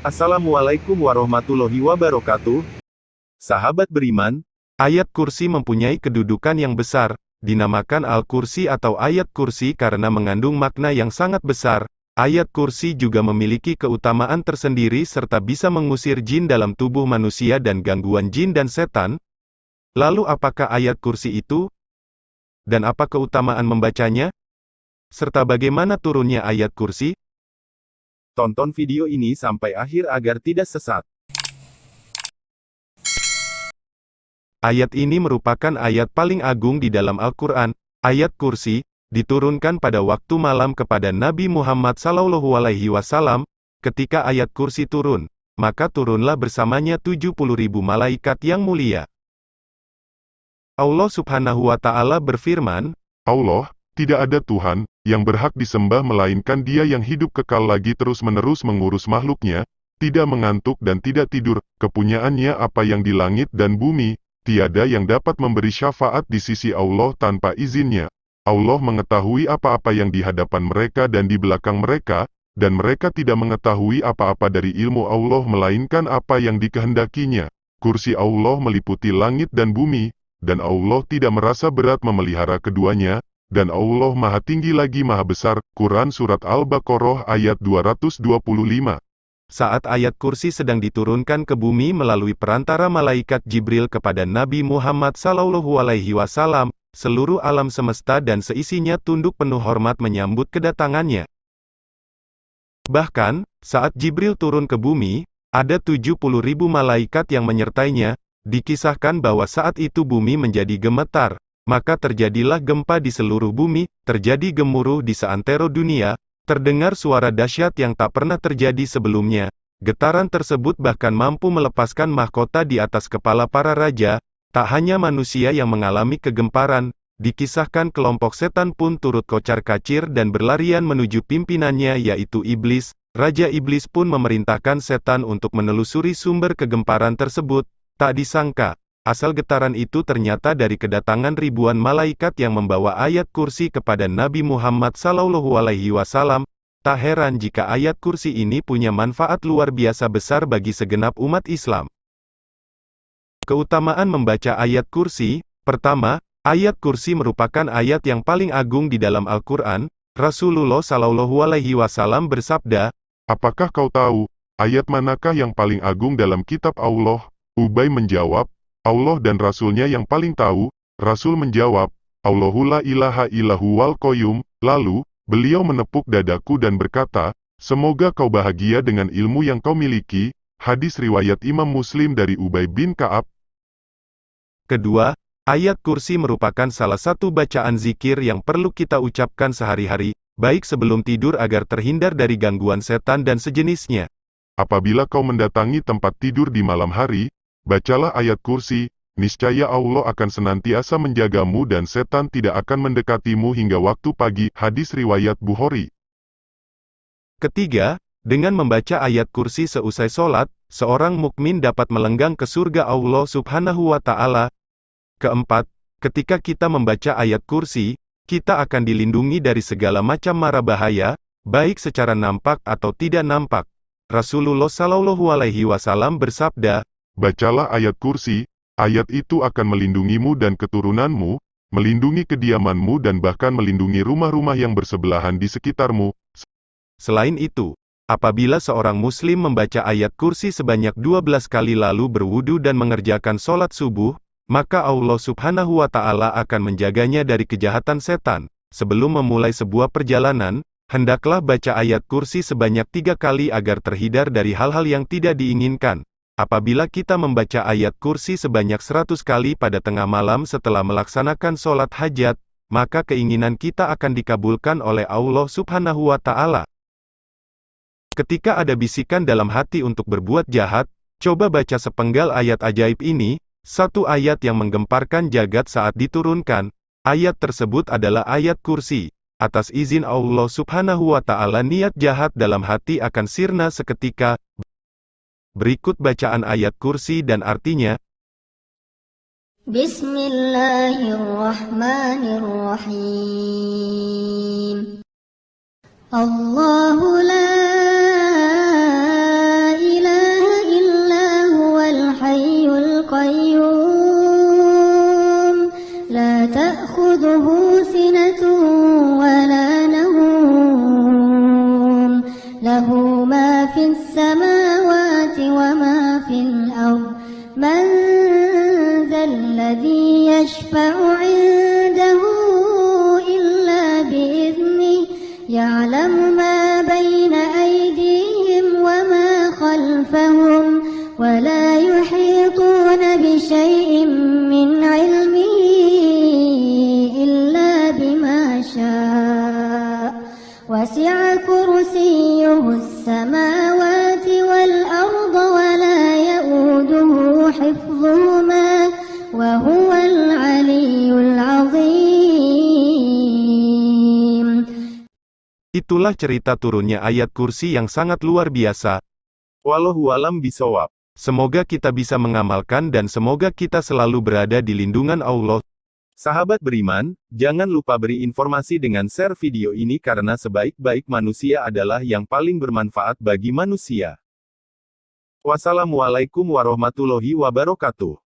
Assalamualaikum warahmatullahi wabarakatuh. Sahabat beriman, ayat kursi mempunyai kedudukan yang besar, dinamakan Al-Kursi atau ayat kursi karena mengandung makna yang sangat besar. Ayat kursi juga memiliki keutamaan tersendiri serta bisa mengusir jin dalam tubuh manusia dan gangguan jin dan setan. Lalu apakah ayat kursi itu? Dan apa keutamaan membacanya? Serta bagaimana turunnya ayat kursi? Tonton video ini sampai akhir agar tidak sesat. Ayat ini merupakan ayat paling agung di dalam Al-Quran. Ayat kursi diturunkan pada waktu malam kepada Nabi Muhammad SAW. Ketika ayat kursi turun, maka turunlah bersamanya 70.000 malaikat yang mulia. Allah Subhanahu wa Ta'ala berfirman, Allah, tidak ada Tuhan yang berhak disembah melainkan Dia yang hidup kekal lagi terus-menerus mengurus makhluknya, tidak mengantuk dan tidak tidur, kepunyaannya apa yang di langit dan bumi, tiada yang dapat memberi syafaat di sisi Allah tanpa izinnya. Allah mengetahui apa-apa yang di hadapan mereka dan di belakang mereka, dan mereka tidak mengetahui apa-apa dari ilmu Allah melainkan apa yang dikehendakinya. Kursi Allah meliputi langit dan bumi, dan Allah tidak merasa berat memelihara keduanya, dan Allah Maha Tinggi lagi Maha Besar. Quran Surat Al-Baqarah ayat 225. Saat ayat kursi sedang diturunkan ke bumi melalui perantara malaikat Jibril kepada Nabi Muhammad SAW, seluruh alam semesta dan seisinya tunduk penuh hormat menyambut kedatangannya. Bahkan, saat Jibril turun ke bumi, ada 70.000 malaikat yang menyertainya. Dikisahkan bahwa saat itu bumi menjadi gemetar. Maka terjadilah gempa di seluruh bumi, terjadi gemuruh di seantero dunia, terdengar suara dahsyat yang tak pernah terjadi sebelumnya. Getaran tersebut bahkan mampu melepaskan mahkota di atas kepala para raja. Tak hanya manusia yang mengalami kegemparan, dikisahkan kelompok setan pun turut kocar-kacir dan berlarian menuju pimpinannya yaitu iblis. Raja iblis pun memerintahkan setan untuk menelusuri sumber kegemparan tersebut. Tak disangka, asal getaran itu ternyata dari kedatangan ribuan malaikat yang membawa ayat kursi kepada Nabi Muhammad SAW. Tak heran jika ayat kursi ini punya manfaat luar biasa besar bagi segenap umat Islam. Keutamaan membaca ayat kursi. Pertama, ayat kursi merupakan ayat yang paling agung di dalam Al-Quran. Rasulullah SAW bersabda, Apakah kau tahu, ayat manakah yang paling agung dalam kitab Allah? Ubay menjawab, Allah dan Rasulnya yang paling tahu. Rasul menjawab, Allahu la ilaha illahu wal qayyum. Lalu, beliau menepuk dadaku dan berkata, semoga kau bahagia dengan ilmu yang kau miliki. Hadis riwayat Imam Muslim dari Ubay bin Ka'ab. Kedua, ayat kursi merupakan salah satu bacaan zikir yang perlu kita ucapkan sehari-hari, baik sebelum tidur agar terhindar dari gangguan setan dan sejenisnya. Apabila kau mendatangi tempat tidur di malam hari, bacalah ayat kursi, niscaya Allah akan senantiasa menjagamu dan setan tidak akan mendekatimu hingga waktu pagi. Hadis riwayat Bukhari. Ketiga, dengan membaca ayat kursi seusai sholat, seorang mukmin dapat melenggang ke surga Allah Subhanahu wa Ta'ala. Keempat, ketika kita membaca ayat kursi, kita akan dilindungi dari segala macam mara bahaya, baik secara nampak atau tidak nampak. Rasulullah SAW bersabda, Bacalah ayat kursi, ayat itu akan melindungimu dan keturunanmu, melindungi kediamanmu dan bahkan melindungi rumah-rumah yang bersebelahan di sekitarmu. Selain itu, apabila seorang muslim membaca ayat kursi sebanyak 12 kali lalu berwudu dan mengerjakan sholat subuh, maka Allah Subhanahu wa Ta'ala akan menjaganya dari kejahatan setan. Sebelum memulai sebuah perjalanan, hendaklah baca ayat kursi sebanyak 3 kali agar terhindar dari hal-hal yang tidak diinginkan. Apabila kita membaca ayat kursi sebanyak 100 kali pada tengah malam setelah melaksanakan sholat hajat, maka keinginan kita akan dikabulkan oleh Allah Subhanahu wa Ta'ala. Ketika ada bisikan dalam hati untuk berbuat jahat, coba baca sepenggal ayat ajaib ini. Satu ayat yang menggemparkan jagat saat diturunkan. Ayat tersebut adalah ayat kursi. Atas izin Allah Subhanahu wa Ta'ala niat jahat dalam hati akan sirna seketika. Berikut bacaan ayat kursi dan artinya. Bismillahirrahmanirrahim. Allahu la السماوات وما في الأرض من ذا الذي يشفع عنده إلا بإذنه يعلم ما بين أيديهم وما خلفهم ولا يحيطون بشيء من علمه إلا بما شاء وسع كرسيه السماوات والأرض ولا يؤوده حفظهما وهو العلي العظيم. Itulah cerita turunnya ayat kursi yang sangat luar biasa. Wallahualam bishawab. Semoga kita bisa mengamalkan dan semoga kita selalu berada di lindungan Allah. Sahabat beriman, jangan lupa beri informasi dengan share video ini karena sebaik-baik manusia adalah yang paling bermanfaat bagi manusia. Wassalamualaikum warahmatullahi wabarakatuh.